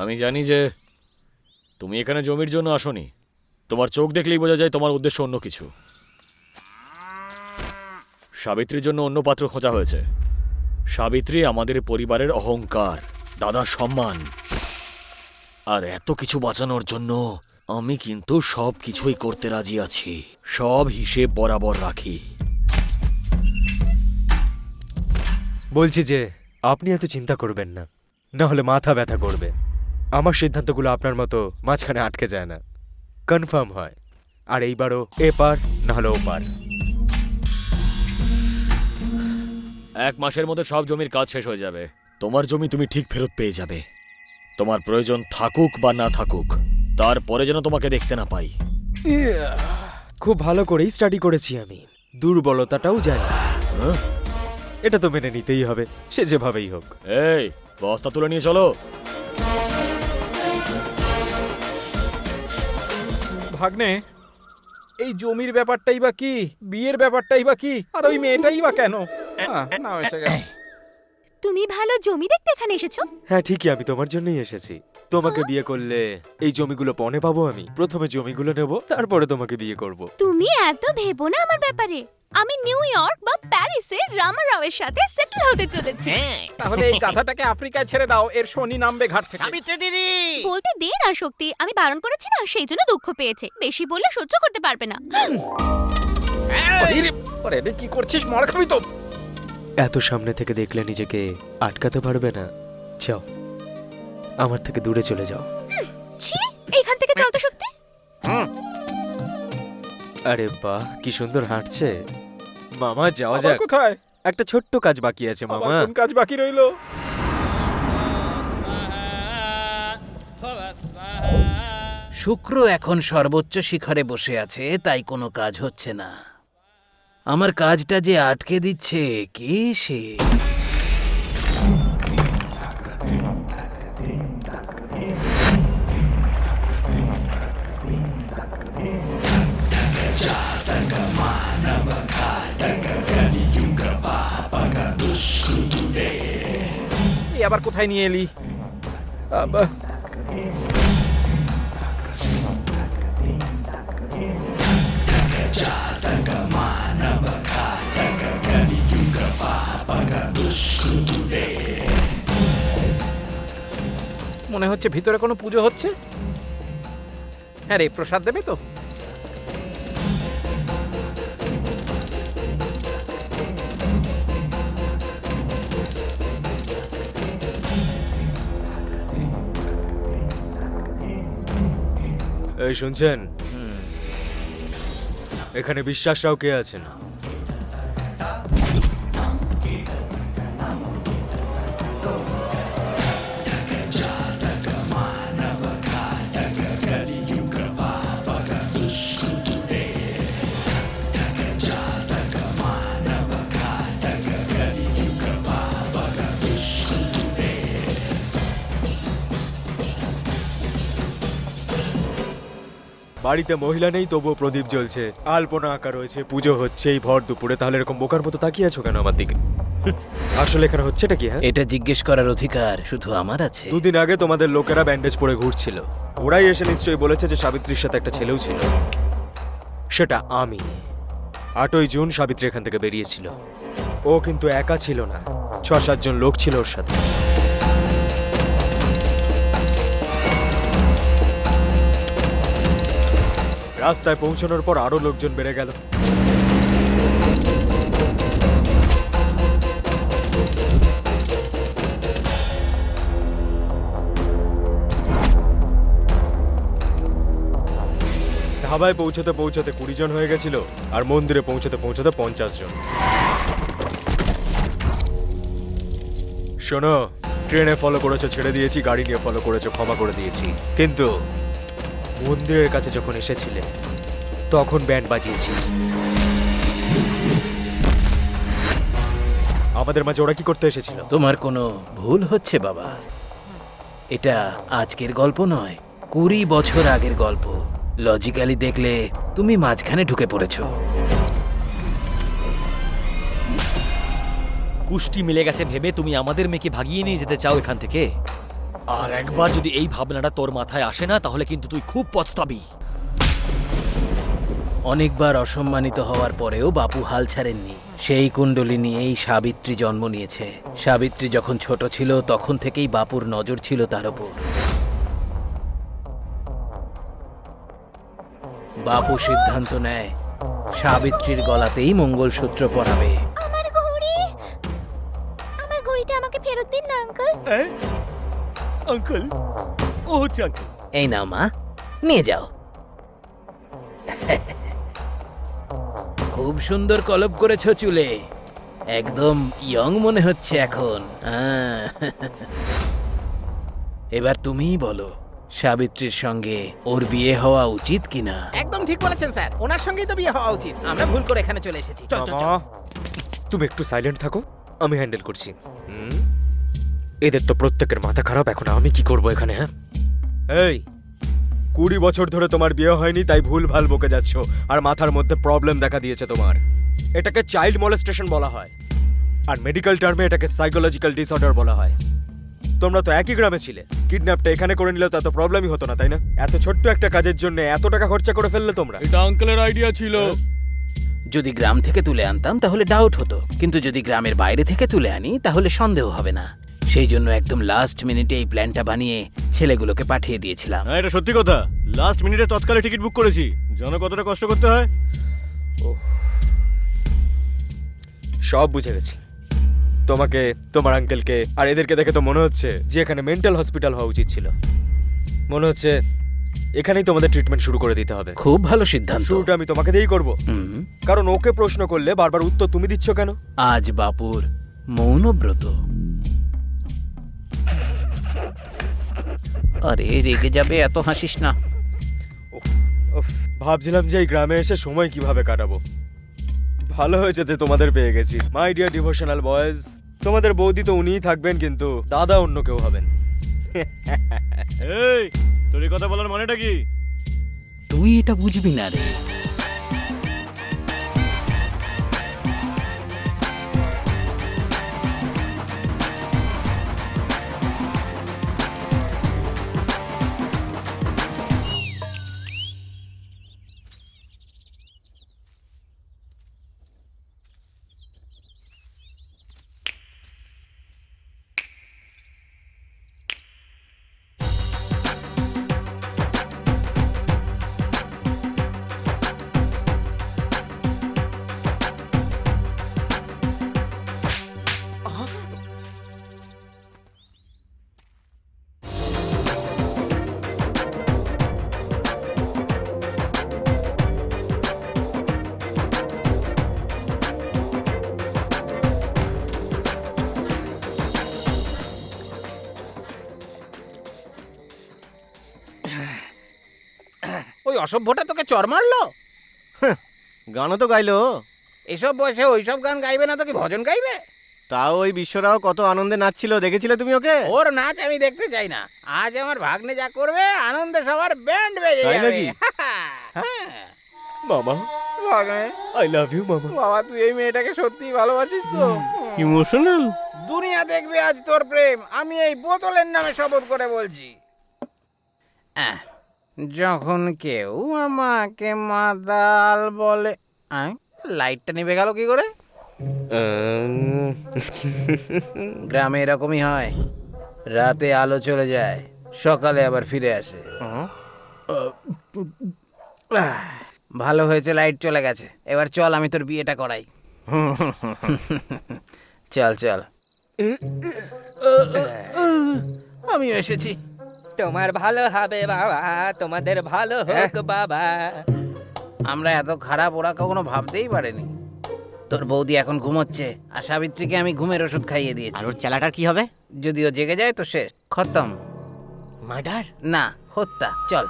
আমি জানি যে তুমি এখানে জমির জন্য আসোনি। তোমার চোখ দেখলেই বোঝা যায় তোমার উদ্দেশ্য অন্য কিছু। সাবিত্রীর জন্য অন্য পাত্র খোঁজা হয়েছে। সাবিত্রী আমাদের পরিবারের অহংকার, দাদার সম্মান, আর এত কিছু বাঁচানোর জন্য আমি কিন্তু সব কিছুই করতে রাজি আছি। সব হিসেব বরাবর রাখি। বলছি যে আপনি এত চিন্তা করবেন না, না হলে মাথা ব্যথা করবে। আমার সিদ্ধান্তগুলো আপনার মতো মাঝখানে আটকে যায় না, কনফার্ম হয়। আর এইবারও এপার না হলে ওপার। 1 মাসের মধ্যে সব জমির কাজ শেষ হয়ে যাবে। তোমার জমি তুমি ঠিক ফেরত পেয়ে যাবে। তোমার প্রয়োজন থাকুক বা না থাকুক, তারপরে যেন তোমাকে দেখতে না পাই। খুব ভালো করেই স্টাডি করেছি আমি, দুর্বলতাটাও জানি। এটা তো মেনে নিতেই হবে, সে যেভাবেই হোক। এই বস্তা তুলে নিয়ে চলো। ভাগ্নে, এই জমির ব্যাপারটাই বা কি, বিয়ের ব্যাপারটাই বা কি, আর ওই মেয়েটাই বা কেন? না এসে গেল। তুমি ভালো জমি দেখতে এখানে এসেছো? হ্যাঁ ঠিকই, আমি তোমার জন্যই এসেছি। তোমাকে বিয়ে করলে এই জমিগুলো পণে পাবো আমি। প্রথমে জমিগুলো নেব, তারপরে তোমাকে বিয়ে করব। তুমি এত ভেবো না আমার ব্যাপারে। আমি নিউ ইয়র্ক বা প্যারিসে রামা রাওয়ের সাথে সেটেল হতে চলেছি। তাহলে এই গাধাটাকে আফ্রিকায় ছেড়ে দাও, এর শনি নামবে ঘাট থেকে। বলতে দে না শক্তি, আমি বারণ করেছি না, সেই জন্য দুঃখ পেয়েছে। বেশি বললে সহ্য করতে পারবে না। আরে রে, কি করছিস? মার খাবি তো। এত সামনে থেকে দেখলে নিজেকে আটকাতে পারবে না। যাও, আমার থেকে দূরে চলে যাও। ছি, এইখান থেকে চল তো শক্তি। আরে বাহ, কি সুন্দর হাঁটছে। মামা যাওয়া আবার যাক। কোথায়? একটা ছোট্ট কাজ বাকি আছে আবার মামা। কোন কাজ বাকি রইলো? শুক্র এখন সর্বোচ্চ শিখরে বসে আছে, তাই কোনো কাজ হচ্ছে না। আমার কাজটা যে আটকে দিচ্ছে কে সে? এই আবার কোথায় নিয়ে এলি? আবা- মনে হচ্ছে ভিতরে কোনো পুজো হচ্ছে। হ্যাঁ রে, প্রসাদ দেবে তো? এই শুনছেন, এখানে বিশ্বাসরাও কে আছেন? বাড়িতে মহিলা নেই, তবুও প্রদীপ জ্বলছে, আলপনা আঁকা রয়েছে, পুজো হচ্ছে এই ভর দুপুরে। তাহলে এরকম বোকার মতো তাকিয়ে আছো কেন আমার দিকে? আসলে এখানে হচ্ছেটা কি? হ্যাঁ, এটা জিজ্ঞেস করার অধিকার শুধু আমার আছে। 2 দিন আগে তোমাদের লোকেরা ব্যান্ডেজ পরে ঘুরছিল। ওরাই এসে নিশ্চয়ই বলেছে যে সাবিত্রীর সাথে একটা ছেলেও ছিল। সেটা আমি। 8ই জুন সাবিত্রী এখান থেকে বেরিয়েছিল। ও কিন্তু একা ছিল না, 6-7 জন লোক ছিল ওর সাথে। রাস্তায় পৌঁছানোর পর আরো লোকজন বেড়ে গেল। ধাবায় পৌঁছতে পৌঁছতে 20 জন হয়ে গেছিল, আর মন্দিরে পৌঁছতে পৌঁছতে 50 জন। শোনো, ট্রেনে ফলো করেছো, ছেড়ে দিয়েছি। গাড়ি নিয়ে ফলো করেছো, ক্ষমা করে দিয়েছি। কিন্তু মন্দিরের কাছে যখন এসেছিলে, তখন ব্যান্ড বাজিয়েছি। আমাদের মাঝে ওরা কি করতে এসেছিল? তোমার কোনো ভুল হচ্ছে বাবা। এটা আজকের গল্প নয়, 20 বছর আগের গল্প। লজিক্যালি দেখলে তুমি মাঝখানে ঢুকে পড়েছো। কুষ্টি মিলে গেছে ভেবে তুমি আমাদের মেয়েকে ভাগিয়ে নিয়ে যেতে চাও এখান থেকে? আর একবার যদি এই ভাবনাটা তোর মাথায় আসে না তাহলে কিন্তু তুই খুব পস্তাবি। অনেকবার অসম্মানিত হওয়ার পরেও বাপু হাল ছাড়েননি। সেই কুণ্ডলী নিয়েই সাবিত্রী জন্ম নিয়েছে। সাবিত্রী যখন ছোট ছিল তখন থেকেই বাপুর নজর ছিল তার ওপর। বাপু সিদ্ধান্ত নেয় সাবিত্রীর গলাতেই মঙ্গলসূত্র পরাবে। আমার ঘড়িটা আমাকে ফেরত দিন না আঙ্কেল। আঙ্কেল, ও হচ্ছে আঙ্কেল। এই নাও মা, নিয়ে যাও। খুব সুন্দর কলপ করেছো চুলে, একদম ইয়ং মনে হচ্ছে এখন। এবার তুমিই বলো, সাবিত্রীর সঙ্গে ওর বিয়ে হওয়া উচিত কিনা? একদম ঠিক বলেছেন স্যার, ওনার সঙ্গেই তো বিয়ে হওয়া উচিত। আমরা ভুল করে এখানে চলে এসেছি। চল চল চল। মামা, তুমি একটু সাইলেন্ট থাকো, আমি হ্যান্ডেল করছি। এদের তো প্রত্যেকের মাথা খারাপ, এখন আমি কি করব এখানে? হ্যাঁ, এই 20 বছর ধরে তোমার বিয়ে হয়নি তাই ভুল ভাল বকে যাচ্ছ, আর মাথার মধ্যে প্রবলেম দেখা দিয়েছে তোমার। এটাকে চাইল্ড মলেস্টেশন বলা হয়, আর মেডিকেল টার্মে এটাকে সাইকোলজিক্যাল ডিসঅর্ডার বলা হয়। তোমরা তো একই গ্রামে ছিলে, কিডন্যাপটা এখানে করে নিলে তো এত প্রবলেমই হতো না, তাই না? এত ছোট্ট একটা কাজের জন্য এত টাকা খরচা করে ফেললে তোমরা। এটা আঙ্কেলের আইডিয়া ছিল। যদি গ্রাম থেকে তুলে আনতাম তাহলে ডাউট হতো, কিন্তু যদি গ্রামের বাইরে থেকে তুলে আনি তাহলে সন্দেহ হবে না। সেই জন্য একদম লাস্ট মিনিটে এই প্ল্যানটা বানিয়ে ছেলেগুলোকে পাঠিয়ে দিয়েছিলাম। হ্যাঁ, এটা সত্যি কথা। লাস্ট মিনিটে তৎকালে টিকিট বুক করেছি। জানো কতটা কষ্ট করতে হয়? সব বুঝে গেছি। তোমাকে, তোমার আঙ্কেলকে আর এদেরকে দেখে তো মনে হচ্ছে যে এখানে মেন্টাল হসপিটাল হওয়া উচিত ছিল। মনে হচ্ছে এখানেই তোমাদের ট্রিটমেন্ট শুরু করে দিতে হবে। খুব ভালো সিদ্ধান্ত। শুরুটা আমি তোমাকে দিয়েই করব, হুম, কারণ ওকে প্রশ্ন করলে বারবার উত্তর তুমি দিচ্ছ কেন? আজ বাপুর মৌনব্রত। আরে রেগে যাবে, এত হাসিস না। উফ, ভাবছিলাম যে এই গ্রামে এসে সময় কিভাবে কাটাবো। ভালো হয়েছে যে তোমাদের পেয়ে গেছি। মাই ডিয়ার ডিভোশনাল বয়েজ, তোমাদের বৌদি তো উনিই থাকবেন, কিন্তু দাদা অন্য কেউ হবেন। এই, তোর এই কথা বলার মানেটা কি? তুই এটা বুঝবি না রে। ওই অসভ্যটা তোকে চড় মারলো? গানও তো গাইলো। এসব বয়সে ওইসব গান গাইবে না তো কি ভজন গাইবে? তাও ওই বিশ্বরাও কত আনন্দে নাচছিল, দেখেছিলে তুমি ওকে? ওর নাচ আমি দেখতে চাই না। আজ আমার ভাগ্নে যা করবে, আনন্দে সবার ব্যান্ড বেজে তাই যাবে। নাকি? হ্যাঁ। মামা, ভাগ্নে, আই লাভ ইউ মামা। বাবা তুই এই মেয়েটাকে সত্যি ভালোবাসিস তো? ইমোশনাল। দুনিয়া দেখবে আজ তোর প্রেম। আমি এই বোতলের নামে শপথ করে বলছি। যখন কেউ আমাকে মাতাল বলে, লাইটটা নিভে গেল কি করে? গ্রামে এরকমই হয়, রাতে আলো চলে যায়, সকালে আবার ফিরে আসে। ভালো হয়েছে লাইট চলে গেছে। এবার চল, আমি তোর বিয়েটা করাই। চল চল, আমি এসেছি। তোমার ভালো হবে বাবা, তোমাদের ভালো হোক বাবা। আমরা এত খারাপ ওরা কখনো ভাবতেই পারেনি। তোর বৌদি এখন ঘুমোচ্ছে, আর সাবিত্রীকে আমি ঘুমের ওষুধ খাইয়ে দিয়েছি। আর ওর চেলাটার কি হবে? যদিও জেগে যায় তো শেষ, খতম। মার্ডার? না, হত্যা। চল।